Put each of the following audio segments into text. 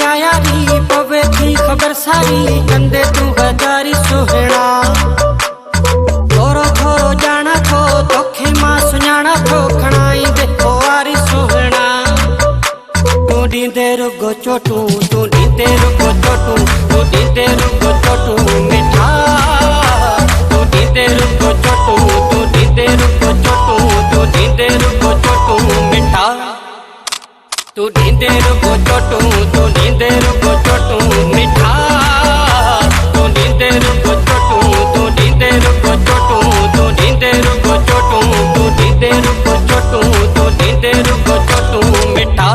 यारी पवे थी खबर सारी कंदे तू हजारी सोहना थोरो थोरो जाना थो तोखे मां सुञाणा थो खणाई दे वारी सोहना तू ॾींदे रुगो चोटू तू ॾींदे रुगो चोटू तू ॾींदे रुगो चोटू मिठा तू ॾींदे रुगो चोटू तू ॾींदे रुगो चोटू तू ॾींदे रुगो चोटू मिठा तू ॾींदे रुगो चोटू तू ॾींदे रुगो चोटू मिठा तू ॾींदे रुगो चोटू तू ॾींदे रुगो चोटू तू ॾींदे रुगो चोटू तू ॾींदे रुगो चोटू तू ॾींदे रुगो चोटू मिठा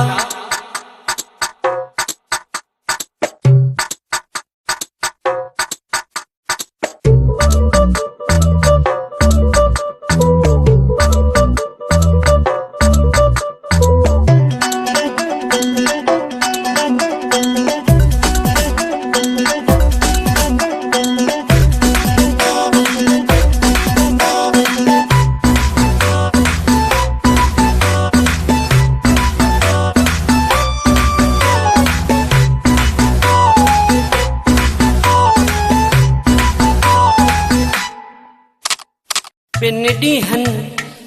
बिन ॾींहंनि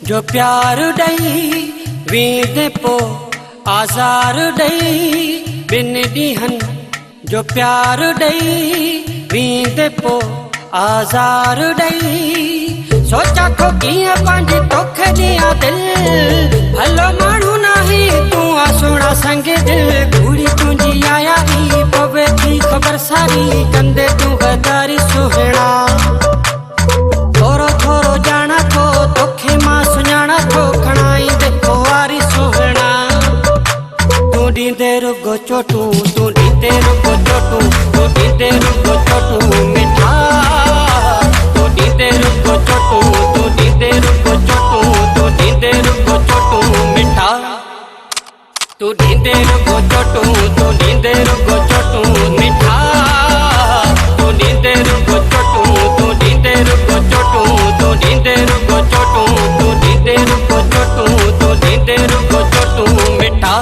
जो प्यार ॾई वींदे पो आज़ार ॾई बिन ॾींहंनि जो प्यार ॾई वींदे पो आज़ार ॾई सोचा थो कीअं पंहिंजी तोखे ॾियां दिलि भलो माण्हू नाहे तूं आ सुहिणा संग दिलि घूड़ी तुंहिंजी यारी पवे थी ख़बर सारी कंदे तूं गदारी सुहिणा थोरो थोरो जाना थो तोखे मां सुञाणा थो खणाई दे वारी सोहना तू ॾींदे रुगो चोटू तू ॾींदे रुगो चोटू तू ॾींदे रुगो चोटू मिठा तू ॾींदे रुगो चोटू तू ॾींदे रुगो चोटू तू ॾींदे रुगो चोटू मिठा तू ॾींदे रुगो चोटू तू ॾींदे रुगो चोटू मिठा तू ॾींदे रुगो चोटू तू ॾींदे रुगो चोटू तू ॾींदे रुगो चोटू तू ॾींदे रुगो चोटू तू ॾींदे रुगो चोटू मिठा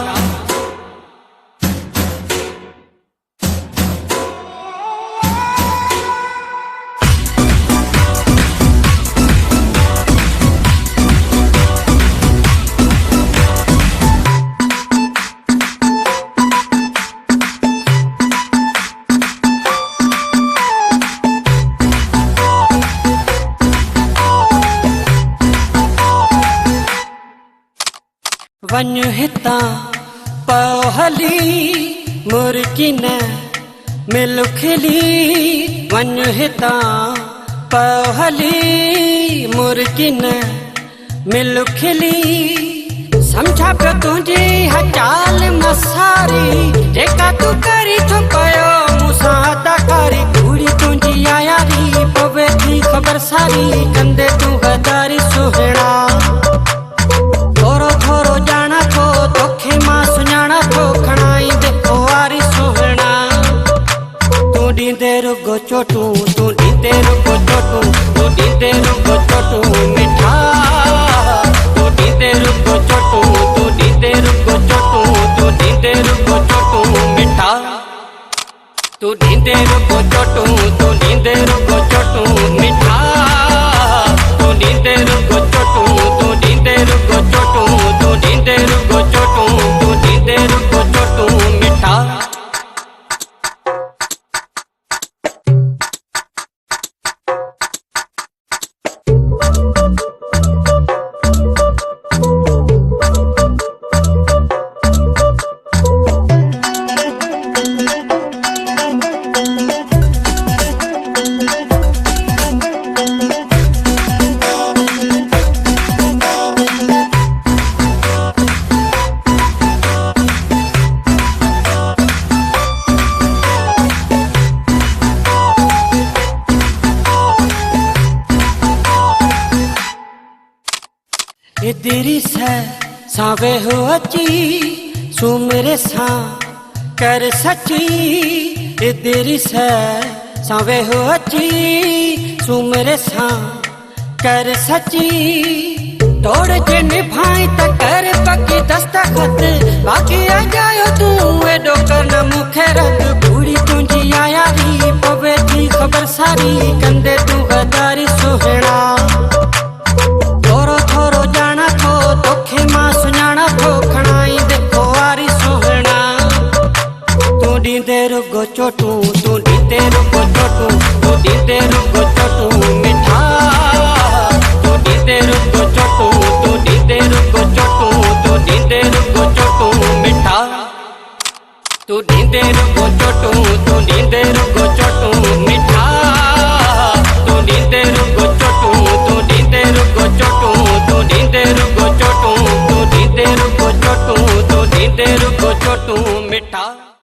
वञ हितां पयो हली मुर्गी न मिल खिली वञ हितां पयो हली मुर्गी न मिल खिली समझा पियो तुंहिंजी हचाल मसारी जेका तू करी थो पयो मूंसां अदाकारी घूड़ी तुंहिंजी यारी पवे थी ख़बर सारी कंदे तूं गदारी सुहिणा थोरो थोरो जाना थो तोखे मां सुञाणा थो खणाई दे वारी सोहना तू ॾींदे रुगो चोटू तू ॾींदे रुगो चोटू तू ॾींदे रुगो चोटू मिठा तू ॾींदे रुगो चोटू तू ॾींदे रुगो चोटू तू ॾींदे रुगो चोटू मिठा तू ॾींदे रुगो चोटू तू ॾींदे रुगो चोटू मिठा तू ॾींदे रुगो चोटू तू ॾींदे रुगो चोटू तू ॾींदे रुगो चोटू तू ॾींदे रुगो चोटू मिठा तेरी सावे हो अची सुमरे सा कर सची तेरी सावे हो अची सुमरे सा कर सची तोड़ के निभाई त कर पकी दस्तखत बाकी आ जायो तू एडो करना मुखे तू ढींदे रुगो